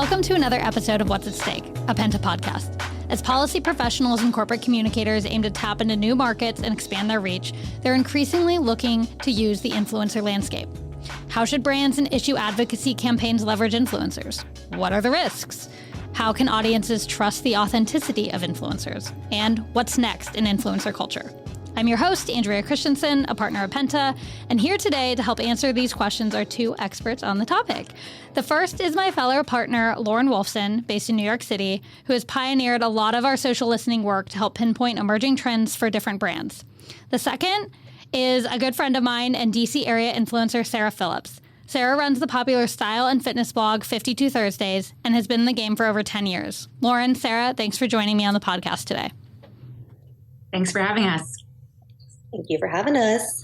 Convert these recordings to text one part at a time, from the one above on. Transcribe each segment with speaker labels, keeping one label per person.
Speaker 1: Welcome to another episode of What's at Stake, a Penta podcast. As policy professionals and corporate communicators aim to tap into new markets and expand their reach, they're increasingly looking to use the influencer landscape. How should brands and issue advocacy campaigns leverage influencers? What are the risks? How can audiences trust the authenticity of influencers? And what's next in influencer culture? I'm your host, Andrea Christensen, a partner of Penta, and here today to help answer these questions are two experts on the topic. The first is my fellow partner, Lauren Wolfson, based in New York City, who has pioneered a lot of our social listening work to help pinpoint emerging trends for different brands. The second is a good friend of mine and DC area influencer, Sarah Phillips. Sarah runs the popular style and fitness blog 52 Thursdays and has been in the game for over 10 years. Lauren, Sarah, thanks for joining me on the podcast today.
Speaker 2: Thanks for having us.
Speaker 3: Thank you for having us.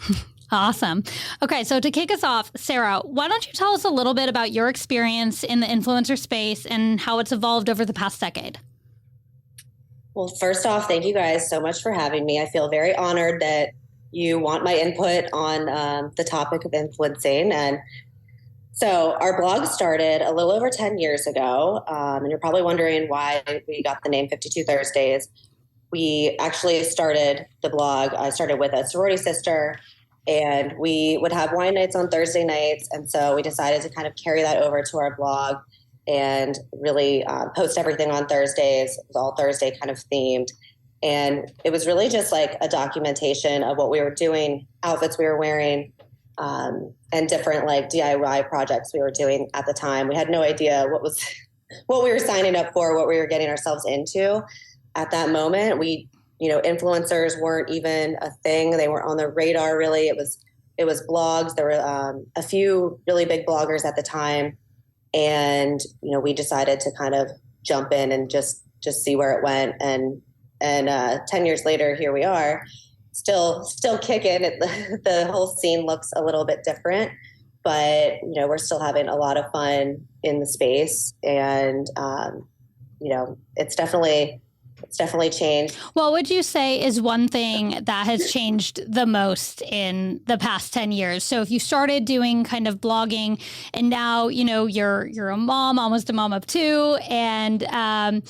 Speaker 1: Awesome. Okay, so to kick us off, Sarah, why don't you tell us a little bit about your experience in the influencer space and how it's evolved over the past decade?
Speaker 3: Well, first off, thank you guys so much for having me. I feel very honored that you want my input on the topic of influencing. And so our blog started a little over 10 years ago, and you're probably wondering why we got the name 52 Thursdays. We actually started the blog. I started with a sorority sister, and we would have wine nights on Thursday nights. And so we decided to kind of carry that over to our blog and really post everything on Thursdays. It was all Thursday kind of themed. And it was really just like a documentation of what we were doing, outfits we were wearing, and different like DIY projects we were doing at the time. We had no idea what we were signing up for, what we were getting ourselves into. At that moment, influencers weren't even a thing. They weren't on the radar, really. It was blogs. There were a few really big bloggers at the time. And, we decided to kind of jump in and just see where it went. And 10 years later, here we are, still kicking. The whole scene looks a little bit different, but, we're still having a lot of fun in the space. And, it's definitely changed.
Speaker 1: What would you say is one thing that has changed the most in the past 10 years? So if you started doing kind of blogging and now, you're a mom, almost a mom of two. And, I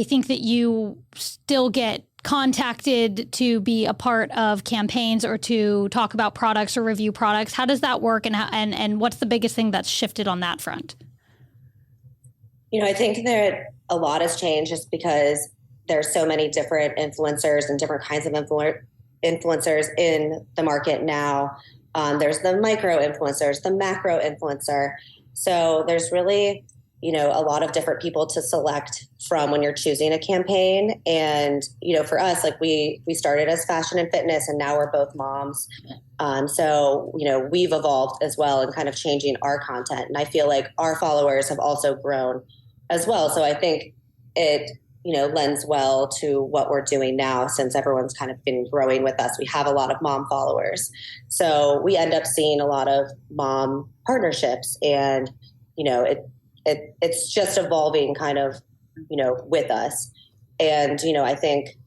Speaker 1: think that you still get contacted to be a part of campaigns or to talk about products or review products. How does that work? And what's the biggest thing that's shifted on that front?
Speaker 3: I think that a lot has changed just because there's so many different influencers and different kinds of influencers in the market now. There's the micro influencers, the macro influencer. So there's really, a lot of different people to select from when you're choosing a campaign. And, for us, like we started as fashion and fitness, and now we're both moms. So, we've evolved as well in kind of changing our content. And I feel like our followers have also grown as well. So I think it, lends well to what we're doing now, since everyone's kind of been growing with us. We have a lot of mom followers. So we end up seeing a lot of mom partnerships, and, it's just evolving kind of, with us. And, I think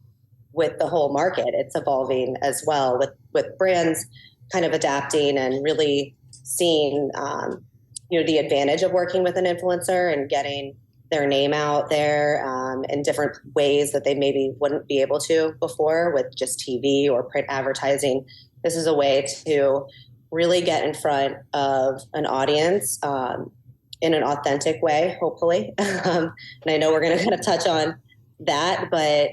Speaker 3: with the whole market, it's evolving as well with brands kind of adapting and really seeing, the advantage of working with an influencer and getting their name out there in different ways that they maybe wouldn't be able to before with just TV or print advertising. This is a way to really get in front of an audience in an authentic way, hopefully. And I know we're going to kind of touch on that, but,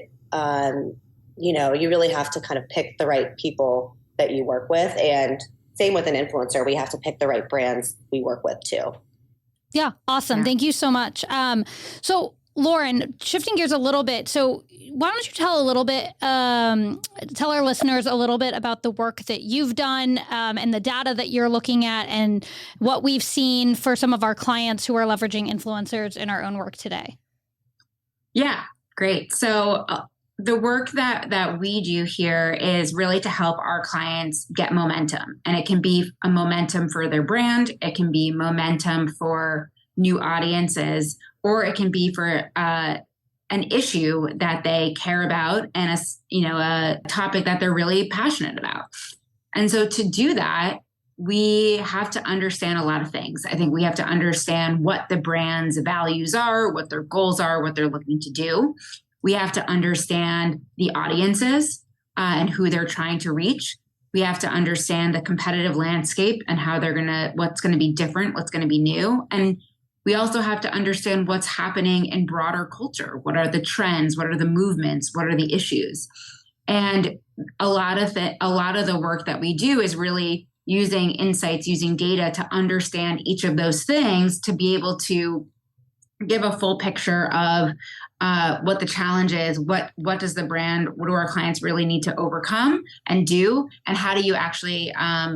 Speaker 3: you really have to kind of pick the right people that you work with. And same with an influencer, we have to pick the right brands we work with too.
Speaker 1: Yeah. Awesome. Yeah. Thank you so much. So Lauren, shifting gears a little bit. So why don't you tell our listeners a little bit about the work that you've done and the data that you're looking at and what we've seen for some of our clients who are leveraging influencers in our own work today.
Speaker 2: Yeah, great. So the work that we do here is really to help our clients get momentum. And it can be a momentum for their brand. It can be momentum for new audiences, or it can be for an issue that they care about and a topic that they're really passionate about. And so to do that, we have to understand a lot of things. I think we have to understand what the brand's values are, what their goals are, what they're looking to do. We have to understand the audiences and who they're trying to reach. We have to understand the competitive landscape and how what's going to be different, what's going to be new. And we also have to understand what's happening in broader culture. What are the trends? What are the movements? What are the issues? And a lot of the work that we do is really using insights, using data to understand each of those things to be able to give a full picture of what the challenge is, what do our clients really need to overcome and do, and how do you actually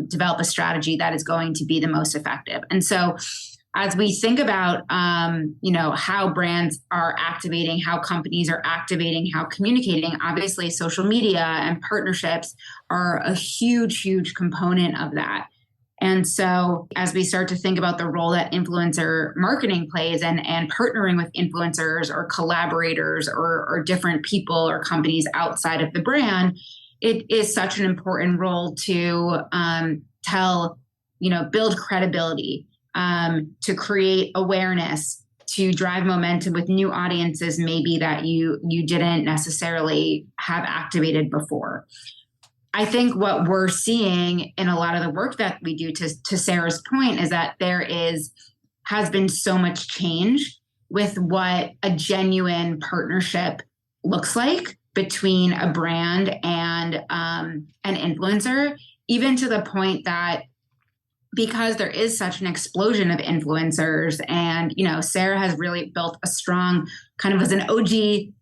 Speaker 2: develop a strategy that is going to be the most effective. And so as we think about how brands are activating, how companies are activating, how communicating, obviously social media and partnerships are a huge component of that. And so as we start to think about the role that influencer marketing plays and partnering with influencers or collaborators or different people or companies outside of the brand, it is such an important role to build credibility, to create awareness, to drive momentum with new audiences maybe that you didn't necessarily have activated before. I think what we're seeing in a lot of the work that we do, to Sarah's point, is that there has been so much change with what a genuine partnership looks like between a brand and an influencer, even to the point that because there is such an explosion of influencers, and Sarah has really built a strong, kind of as an OG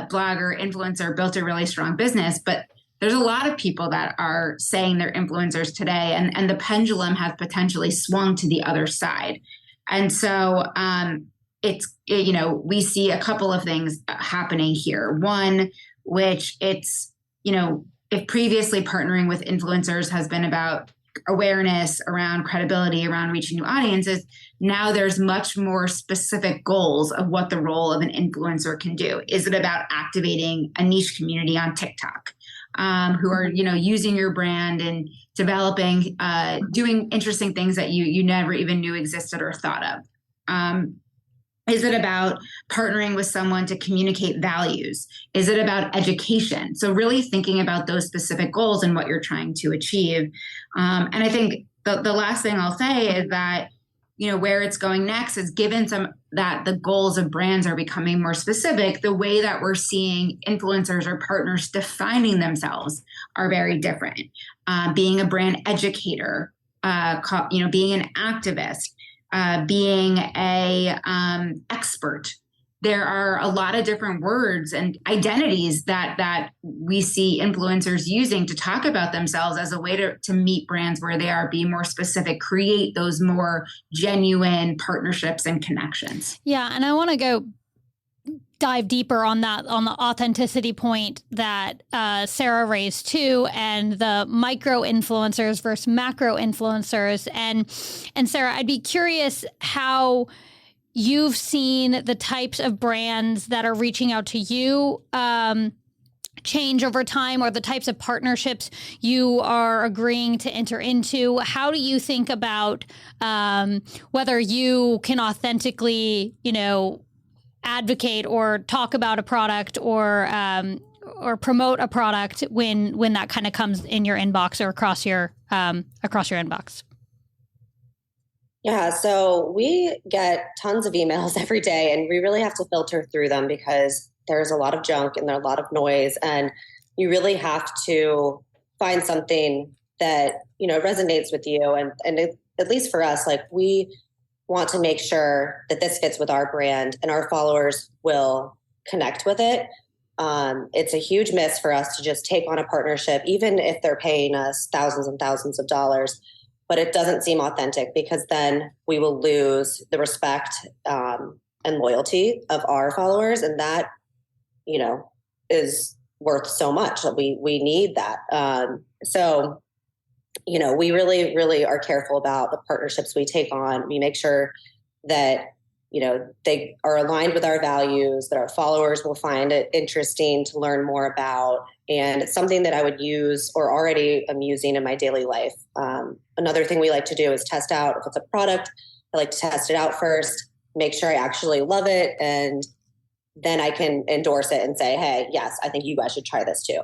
Speaker 2: blogger, influencer, built a really strong business, but there's a lot of people that are saying they're influencers today, and the pendulum has potentially swung to the other side. And so we see a couple of things happening here. One, which if previously partnering with influencers has been about awareness, around credibility, around reaching new audiences, now there's much more specific goals of what the role of an influencer can do. Is it about activating a niche community on TikTok? Who are, using your brand and developing, doing interesting things that you never even knew existed or thought of. Is it about partnering with someone to communicate values? Is it about education? So really thinking about those specific goals and what you're trying to achieve. And I think the last thing I'll say is that, where it's going next is, given that the goals of brands are becoming more specific, the way that we're seeing influencers or partners defining themselves are very different. Being a brand educator, being an activist, being a expert. There are a lot of different words and identities that we see influencers using to talk about themselves as a way to meet brands where they are, be more specific, create those more genuine partnerships and connections.
Speaker 1: Yeah, and I want to go dive deeper on that, on the authenticity point that Sarah raised too, and the micro influencers versus macro influencers. And Sarah, I'd be curious how you've seen the types of brands that are reaching out to you change over time, or the types of partnerships you are agreeing to enter into. How do you think about whether you can authentically, advocate or talk about a product or promote a product when that kind of comes in your inbox or across your inbox?
Speaker 3: Yeah, so we get tons of emails every day, and we really have to filter through them because there's a lot of junk and there's a lot of noise, and you really have to find something that resonates with you. And at least for us, we want to make sure that this fits with our brand and our followers will connect with it. It's a huge miss for us to just take on a partnership, even if they're paying us thousands and thousands of dollars, but it doesn't seem authentic, because then we will lose the respect and loyalty of our followers. And that, is worth so much that we need that. So we really, really are careful about the partnerships we take on. We make sure that, they are aligned with our values, that our followers will find it interesting to learn more about, And it's something that I would use or already am using in my daily life. Another thing we like to do is test out if it's a product. I like to test it out first, make sure I actually love it, and then I can endorse it and say, hey, yes, I think you guys should try this too.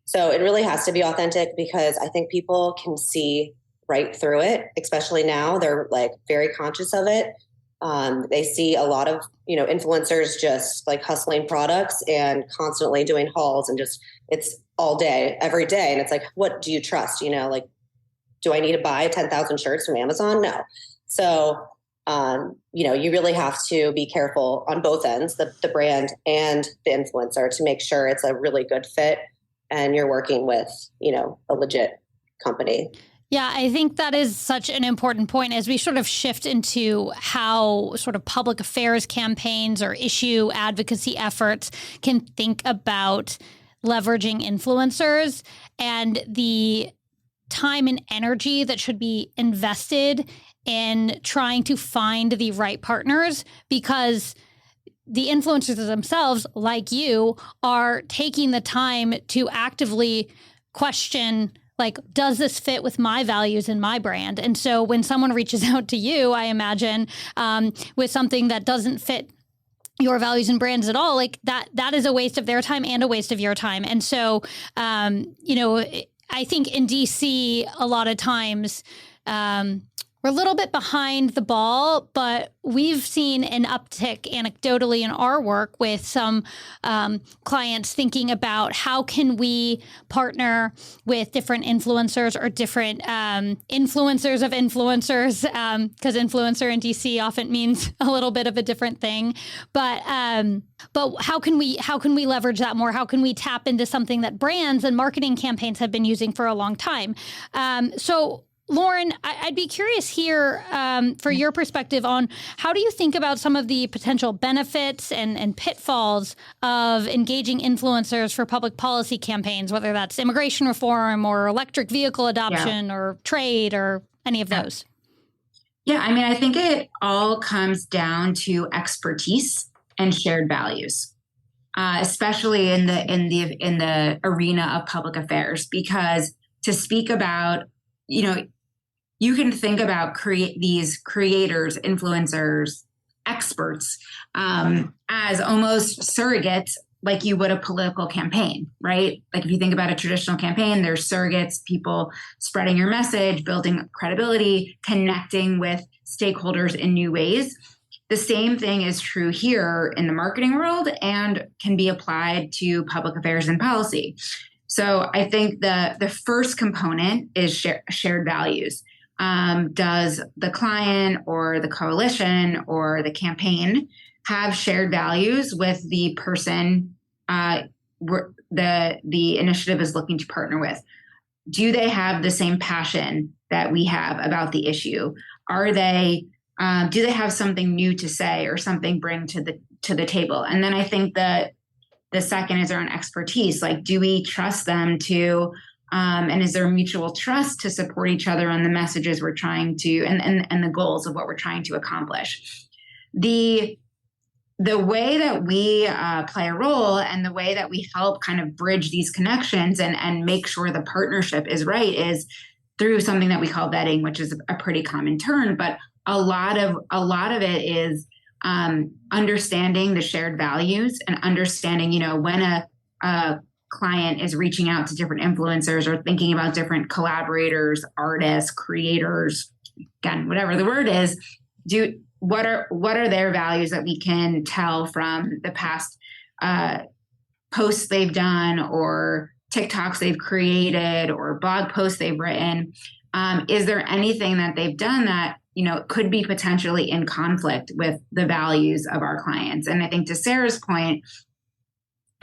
Speaker 3: So it really has to be authentic, because I think people can see right through it, especially now. They're like very conscious of it. They see a lot of, influencers just like hustling products and constantly doing hauls, and just, it's all day, every day. And it's like, what do you trust? Like, do I need to buy 10,000 shirts from Amazon? No. So, you really have to be careful on both ends, the brand and the influencer, to make sure it's a really good fit and you're working with, a legit company.
Speaker 1: Yeah, I think that is such an important point as we sort of shift into how sort of public affairs campaigns or issue advocacy efforts can think about leveraging influencers, and the time and energy that should be invested in trying to find the right partners, because the influencers themselves, like you, are taking the time to actively question, like, does this fit with my values and my brand? And so when someone reaches out to you, I imagine, with something that doesn't fit your values and brands at all, like that is a waste of their time and a waste of your time. And so, I think in DC, a lot of times, we're a little bit behind the ball, but we've seen an uptick anecdotally in our work with some clients thinking about how can we partner with different influencers or different influencers of influencers, because influencer in DC often means a little bit of a different thing. But how can we leverage that more? How can we tap into something that brands and marketing campaigns have been using for a long time? So, Lauren, I'd be curious here for your perspective on how do you think about some of the potential benefits and pitfalls of engaging influencers for public policy campaigns, whether that's immigration reform or electric vehicle adoption or trade or any of those?
Speaker 2: Yeah, I mean, I think it all comes down to expertise and shared values, especially in the arena of public affairs, because to speak about, you can think about these creators, influencers, experts as almost surrogates, like you would a political campaign, right? Like if you think about a traditional campaign, there's surrogates, people spreading your message, building credibility, connecting with stakeholders in new ways. The same thing is true here in the marketing world and can be applied to public affairs and policy. So I think the first component is shared values. Does the client or the coalition or the campaign have shared values with the person the initiative is looking to partner with? Do they have the same passion that we have about the issue? Do they have something new to say or something bring to the table? And then I think that the second is around expertise. Like, do we trust them to, and is there mutual trust to support each other on the messages we're trying to, and the goals of what we're trying to accomplish? The way that we play a role and the way that we help kind of bridge these connections and make sure the partnership is right is through something that we call vetting, which is a pretty common term, but a lot of it is understanding the shared values and understanding, when a client is reaching out to different influencers or thinking about different collaborators, artists, creators, again, whatever the word is, what are their values that we can tell from the past posts they've done or TikToks they've created or blog posts they've written? Is there anything that they've done that could be potentially in conflict with the values of our clients? And I think to Sarah's point,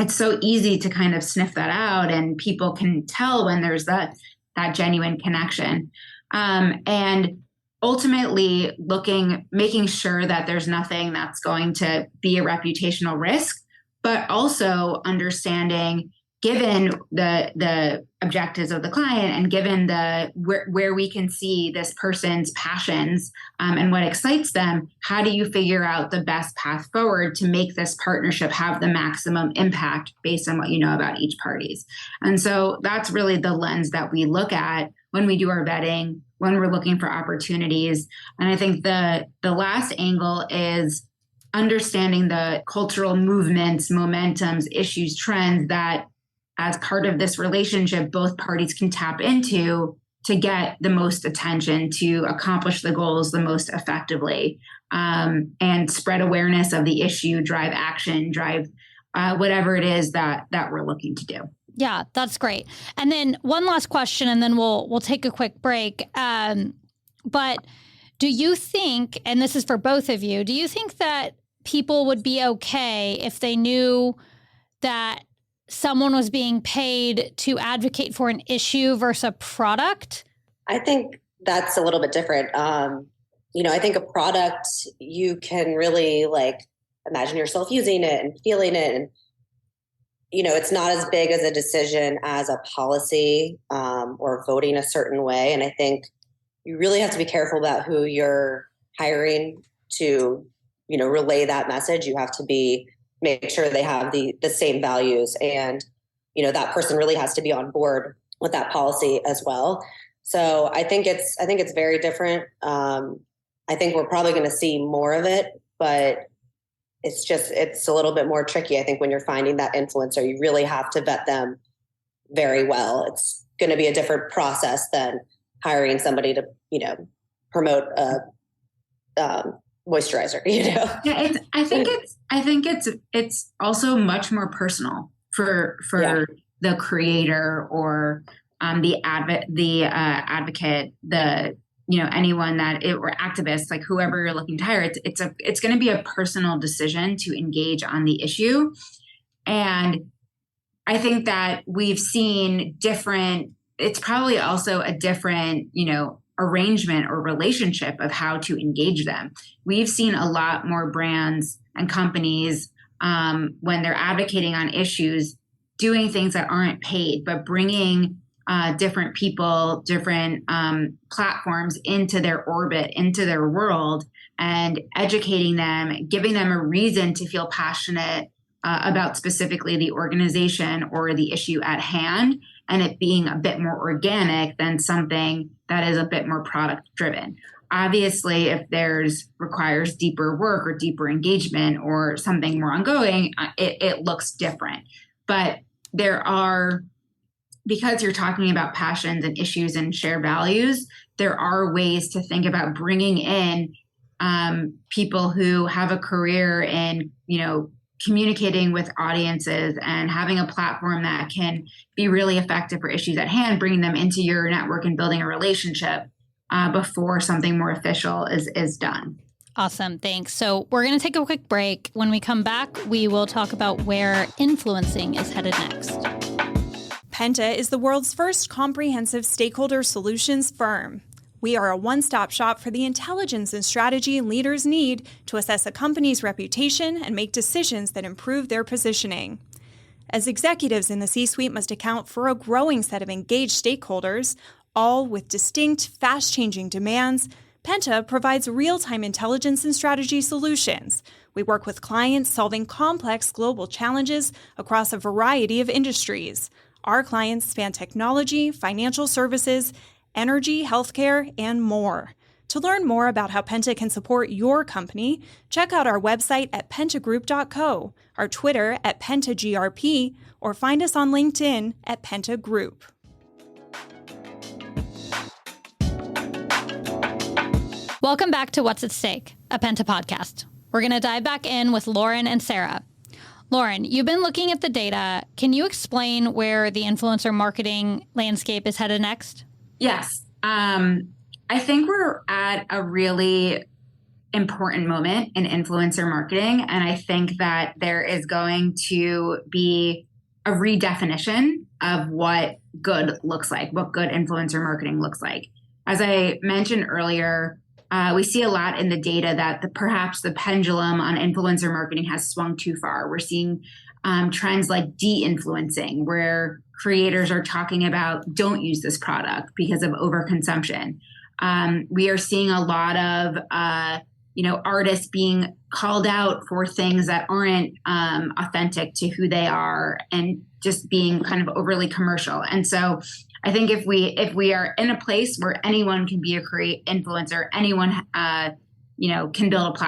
Speaker 2: it's so easy to kind of sniff that out, and people can tell when there's that genuine connection. And ultimately making sure that there's nothing that's going to be a reputational risk, but also understanding given the objectives of the client and given where we can see this person's passions and what excites them, how do you figure out the best path forward to make this partnership have the maximum impact based on what you know about each parties? And so that's really the lens that we look at when we do our vetting, when we're looking for opportunities. And I think the last angle is understanding the cultural movements, momentums, issues, trends that as part of this relationship, both parties can tap into to get the most attention, to accomplish the goals the most effectively, and spread awareness of the issue, drive action, drive whatever it is that we're looking to do.
Speaker 1: Yeah, that's great. And then one last question, and then we'll take a quick break. But do you think, and this is for both of you, do you think that people would be okay if they knew that someone was being paid to advocate for an issue versus a product?
Speaker 3: I think that's a little bit different. I think a product, you can really imagine yourself using it and feeling it. And, it's not as big as a decision as a policy or voting a certain way. And I think you really have to be careful about who you're hiring to, relay that message. You have to make sure they have the same values, and that person really has to be on board with that policy as well. So I think it's very different. I think we're probably going to see more of it, but it's a little bit more tricky. I think when you're finding that influencer, you really have to vet them very well. It's going to be a different process than hiring somebody to promote a moisturizer.
Speaker 2: Yeah, I think it's also much more personal for the creator or the advocate, anyone or activists, like whoever you're looking to hire. It's going to be a personal decision to engage on the issue, and I think that we've seen different. It's probably also a different arrangement or relationship of how to engage them. We've seen a lot more brands and companies when they're advocating on issues, doing things that aren't paid, but bringing different people, different platforms into their orbit, into their world, and educating them, giving them a reason to feel passionate about specifically the organization or the issue at hand, and it being a bit more organic than something that is a bit more product driven. Obviously, if requires deeper work or deeper engagement or something more ongoing, it looks different. But because you're talking about passions and issues and shared values, there are ways to think about bringing in people who have a career in, communicating with audiences and having a platform that can be really effective for issues at hand, bringing them into your network and building a relationship before something more official is done.
Speaker 1: Awesome. Thanks. So we're going to take a quick break. When we come back, we will talk about where influencing is headed next.
Speaker 4: Penta is the world's first comprehensive stakeholder solutions firm. We are a one-stop shop for the intelligence and strategy leaders need to assess a company's reputation and make decisions that improve their positioning. As executives in the C-suite must account for a growing set of engaged stakeholders, all with distinct, fast-changing demands, Penta provides real-time intelligence and strategy solutions. We work with clients solving complex global challenges across a variety of industries. Our clients span technology, financial services, energy, healthcare, and more. To learn more about how Penta can support your company, check out our website at pentagroup.co, our Twitter at pentagrp, or find us on LinkedIn at Penta Group.
Speaker 1: Welcome back to What's at Stake, a Penta podcast. We're going to dive back in with Lauren and Sarah. Lauren, you've been looking at the data. Can you explain where the influencer marketing landscape is headed next?
Speaker 2: Yes. I think we're at a really important moment in influencer marketing. And I think that there is going to be a redefinition of what good looks like, what good influencer marketing looks like. As I mentioned earlier, we see a lot in the data that perhaps the pendulum on influencer marketing has swung too far. We're seeing trends like de-influencing, where creators are talking about don't use this product because of overconsumption. We are seeing a lot of artists being called out for things that aren't authentic to who they are and just being kind of overly commercial. And so I think if we are in a place where anyone can be a influencer, anyone can build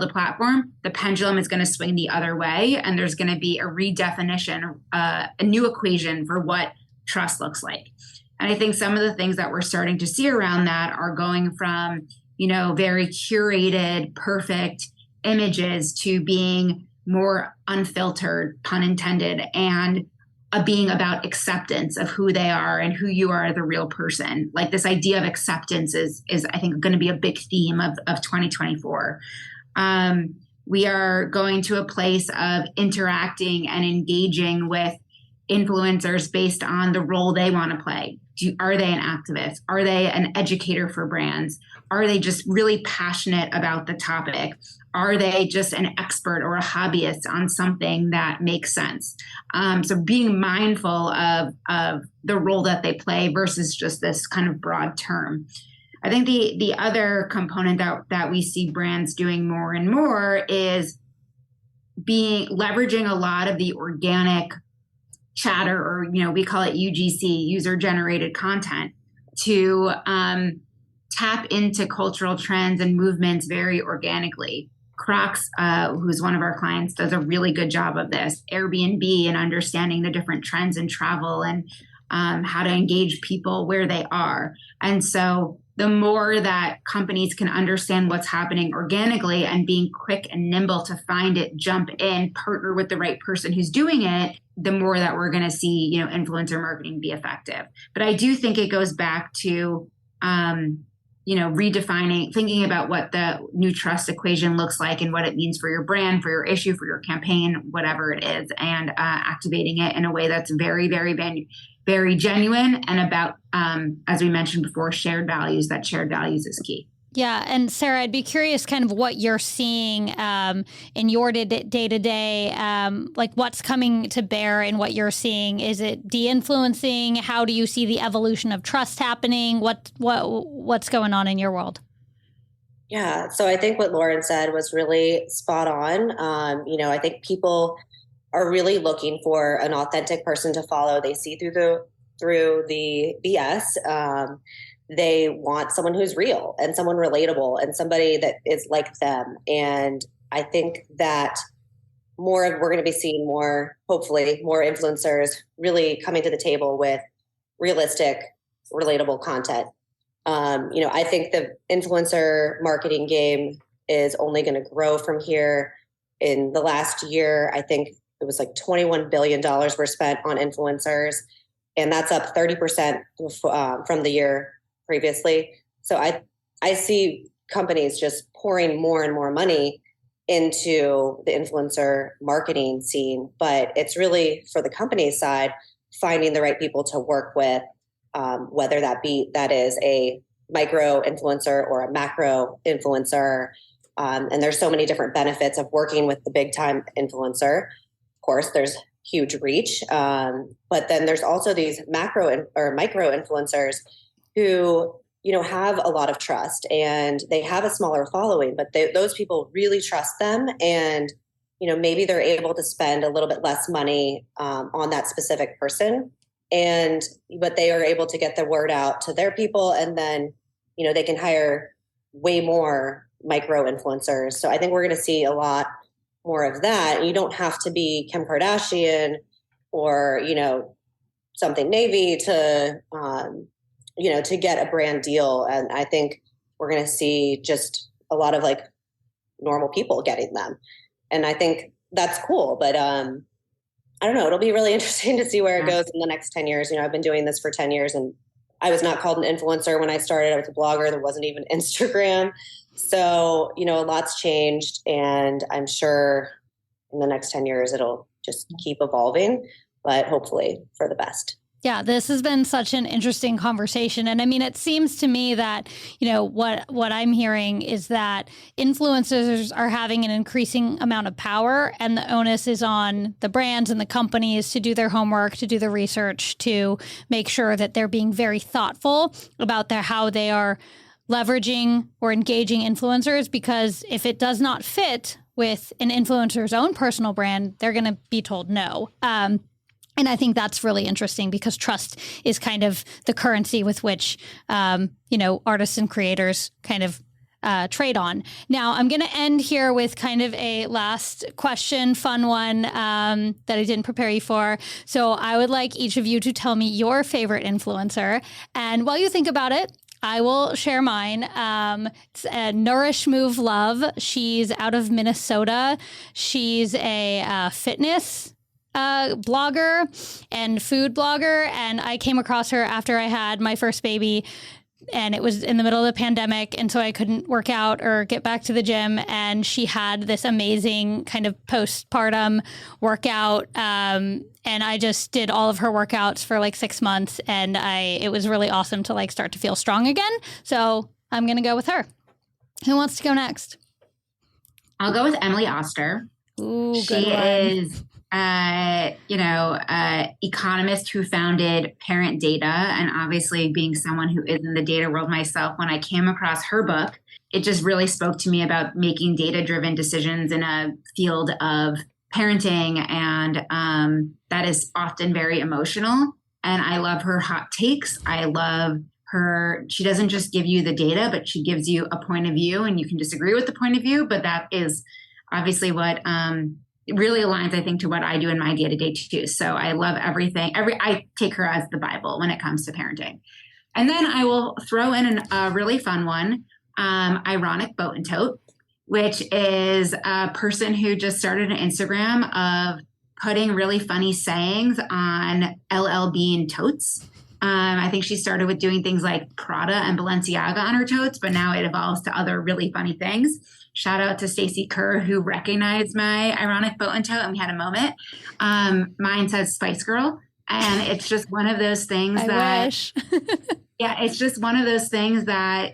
Speaker 2: a platform, the pendulum is going to swing the other way, and there's going to be a redefinition, a new equation for what trust looks like. And I think some of the things that we're starting to see around that are going from very curated, perfect images to being more unfiltered, pun intended, and being about acceptance of who they are and who you are as a real person. Like this idea of acceptance is I think going to be a big theme of 2024. We are going to a place of interacting and engaging with influencers based on the role they want to play. Are they an activist? Are they an educator for brands? Are they just really passionate about the topic? Are they just an expert or a hobbyist on something that makes sense? So being mindful of the role that they play versus just this kind of broad term. I think the other component that we see brands doing more and more is leveraging a lot of the organic chatter, or we call it UGC, user generated content, to tap into cultural trends and movements very organically. Crocs, who's one of our clients, does a really good job of this. Airbnb, and understanding the different trends in travel and how to engage people where they are. And so the more that companies can understand what's happening organically and being quick and nimble to find it, jump in, partner with the right person who's doing it, the more that we're going to see, influencer marketing be effective. But I do think it goes back to, redefining, thinking about what the new trust equation looks like and what it means for your brand, for your issue, for your campaign, whatever it is, and activating it in a way that's very, very, very genuine and about, as we mentioned before, shared values. That shared values is key.
Speaker 1: Yeah. And Sarah, I'd be curious kind of what you're seeing in your day-to-day, like what's coming to bear in what you're seeing. Is it de-influencing? How do you see the evolution of trust happening? What's going on in your world?
Speaker 3: Yeah. So I think what Lauren said was really spot on. I think people are really looking for an authentic person to follow. They see through the BS. They want someone who's real and someone relatable and somebody that is like them. And I think that we're going to be seeing hopefully more influencers really coming to the table with realistic, relatable content. I think the influencer marketing game is only going to grow from here. In the last year, I think it was like $21 billion were spent on influencers, and that's up 30% from the year previously. So I see companies just pouring more and more money into the influencer marketing scene, but it's really for the company side, finding the right people to work with, whether that is a micro influencer or a macro influencer. And there's so many different benefits of working with the big time influencer. Of course, there's huge reach. But then there's also these macro or micro influencers who, have a lot of trust and they have a smaller following, but those people really trust them. And, maybe they're able to spend a little bit less money on that specific person. But they are able to get the word out to their people. And then, they can hire way more micro influencers. So I think we're going to see a lot more of that. You don't have to be Kim Kardashian or, something Navy to get a brand deal. And I think we're going to see just a lot of like normal people getting them. And I think that's cool. But I don't know. It'll be really interesting to see where it goes in the next 10 years. I've been doing this for 10 years and I was not called an influencer when I started. I was a blogger. There wasn't even Instagram. So, a lot's changed. And I'm sure in the next 10 years, it'll just keep evolving, but hopefully for the best.
Speaker 1: Yeah, this has been such an interesting conversation. And I mean, it seems to me that, what I'm hearing is that influencers are having an increasing amount of power, and the onus is on the brands and the companies to do their homework, to do the research, to make sure that they're being very thoughtful about how they are leveraging or engaging influencers, because if it does not fit with an influencer's own personal brand, they're going to be told no. And I think that's really interesting, because trust is kind of the currency with which, artists and creators kind of trade on. Now, I'm going to end here with kind of a last question, fun one that I didn't prepare you for. So I would like each of you to tell me your favorite influencer. And while you think about it, I will share mine. It's Nourish Move Love. She's out of Minnesota. She's a fitness blogger and food blogger. And I came across her after I had my first baby, and it was in the middle of the pandemic. And so I couldn't work out or get back to the gym. And she had this amazing kind of postpartum workout. And I just did all of her workouts for like 6 months. And it was really awesome to like start to feel strong again. So I'm going to go with her. Who wants to go next?
Speaker 2: I'll go with Emily Oster.
Speaker 1: Ooh, good
Speaker 2: she
Speaker 1: one.
Speaker 2: is economist who founded Parent Data. And obviously, being someone who is in the data world myself, when I came across her book, it just really spoke to me about making data-driven decisions in a field of parenting. And that is often very emotional. And I love her hot takes. I love she doesn't just give you the data, but she gives you a point of view, and you can disagree with the point of view. But that is obviously what it really aligns, I think, to what I do in my day-to-day too. So I love everything. I take her as the Bible when it comes to parenting. And then I will throw in a really fun one, Ironic Boat and Tote, which is a person who just started an Instagram of putting really funny sayings on LL Bean totes. I think she started with doing things like Prada and Balenciaga on her totes, but now it evolves to other really funny things. Shout out to Stacey Kerr, who recognized my Ironic Boat and Tote, and we had a moment. Mine says Spice Girl, and it's just one of those things yeah, it's just one of those things that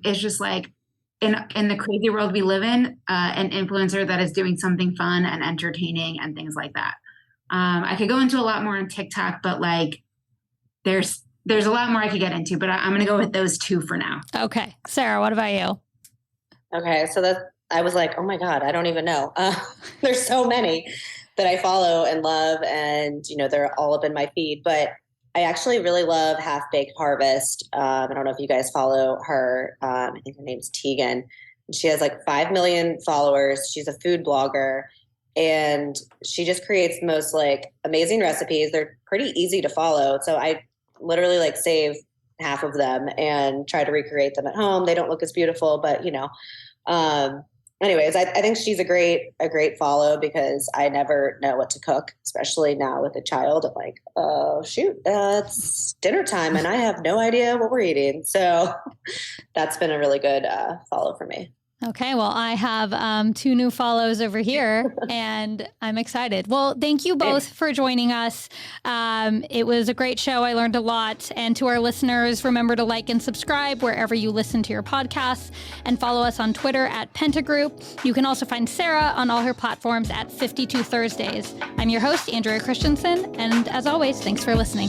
Speaker 2: is just like, in the crazy world we live in, an influencer that is doing something fun and entertaining and things like that. I could go into a lot more on TikTok, but like there's a lot more I could get into, but I'm going to go with those two for now.
Speaker 1: Okay. Sarah, what about you?
Speaker 3: Okay. So I was like, oh my God, I don't even know. There's so many that I follow and love, and, they're all up in my feed, but I actually really love Half Baked Harvest. I don't know if you guys follow her. I think her name's Tegan. She has like 5 million followers. She's a food blogger, and she just creates the most like amazing recipes. They're pretty easy to follow. So I literally like save half of them and try to recreate them at home. They don't look as beautiful, but anyways, I think she's a great follow, because I never know what to cook, especially now with a child. I'm like, oh shoot, it's dinner time and I have no idea what we're eating. So that's been a really good follow for me.
Speaker 1: Okay, well, I have 2 new follows over here, and I'm excited. Well, thank you both for joining us. It was a great show. I learned a lot. And to our listeners, remember to like and subscribe wherever you listen to your podcasts, and follow us on Twitter at Pentagroup. You can also find Sarah on all her platforms at 52 Thursdays. I'm your host, Andrea Christensen, and as always, thanks for listening.